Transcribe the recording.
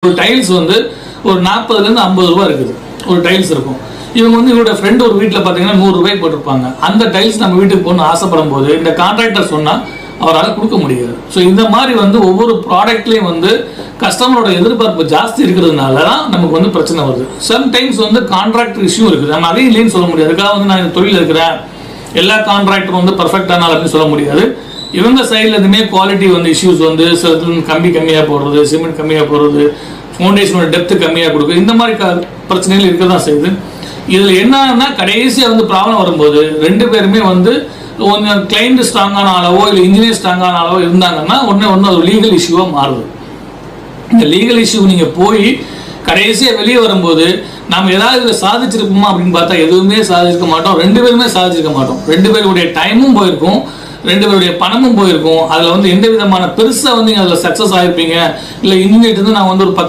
ஒரு டைல்ஸ் வந்து ஒரு 40லேருந்து 50 ரூபா இருக்குது ஒரு டைல்ஸ் இருக்கும். இவங்க வந்து இவரோட ஃப்ரெண்ட் ஒரு வீட்டில் பார்த்தீங்கன்னா 100 ரூபாய்க்கு போட்டிருப்பாங்க. அந்த டைல்ஸ் நம்ம வீட்டுக்கு போகணும்னு ஆசைப்படும் போது இந்த கான்ட்ராக்டர் சொன்னால் அவரால் கொடுக்க முடியாது. ஸோ இந்த மாதிரி வந்து ஒவ்வொரு ப்ராடக்ட்லேயும் வந்து கஸ்டமரோட எதிர்பார்ப்பு ஜாஸ்தி இருக்கிறதுனால தான் நமக்கு வந்து பிரச்சனை வருது. சம்டைம்ஸ் வந்து கான்ட்ராக்டர் இஷ்யூ இருக்குது. நம்ம அதையும் இல்லைன்னு சொல்ல முடியாது. அதுக்காக வந்து நான் இந்த தொழில் இருக்கிறேன் எல்லா கான்ட்ராக்டரும் வந்து பர்ஃபெக்டான அப்படின்னு சொல்ல முடியாது. இவங்க சைடில் எதுவுமே குவாலிட்டி வந்து இஷ்யூஸ் வந்து சில கம்பி கம்மியாக போடுறது, சிமெண்ட் கம்மியாக போடுறது, ஃபவுண்டேஷனோட டெப்த்து கம்மியாக கொடுக்குது, இந்த மாதிரி பிரச்சனைகள் இருக்க தான் செய்யுது. இதில் என்னன்னா கடைசியாக வந்து ப்ராப்ளம் வரும்போது 2 பேருமே வந்து ஒன்று கிளைண்ட் ஸ்ட்ராங்கான அளவோ இல்லை இன்ஜினியர் ஸ்ட்ராங்கான அளவோ இருந்தாங்கன்னா ஒன்று அது லீகல் இஷ்யூவாக மாறுது. இந்த லீகல் இஷ்யூ நீங்கள் போய் கடைசியாக வெளியே வரும்போது நம்ம ஏதாவது இதில் சாதிச்சிருப்போமா அப்படின்னு பார்த்தா எதுவுமே சாதிச்சிருக்க மாட்டோம். 2 பேருமே சாதிச்சிருக்க மாட்டோம். 2 பேருடைய டைமும் போயிருக்கும், 2 பேருடைய பணமும் போயிருக்கும். அதில் வந்து எந்த விதமான பெருசாக வந்து நீங்கள் அதில் சக்ஸஸ் ஆகிருப்பீங்க இல்லை இன்ஜினியர்ட்டு நான் வந்து ஒரு 10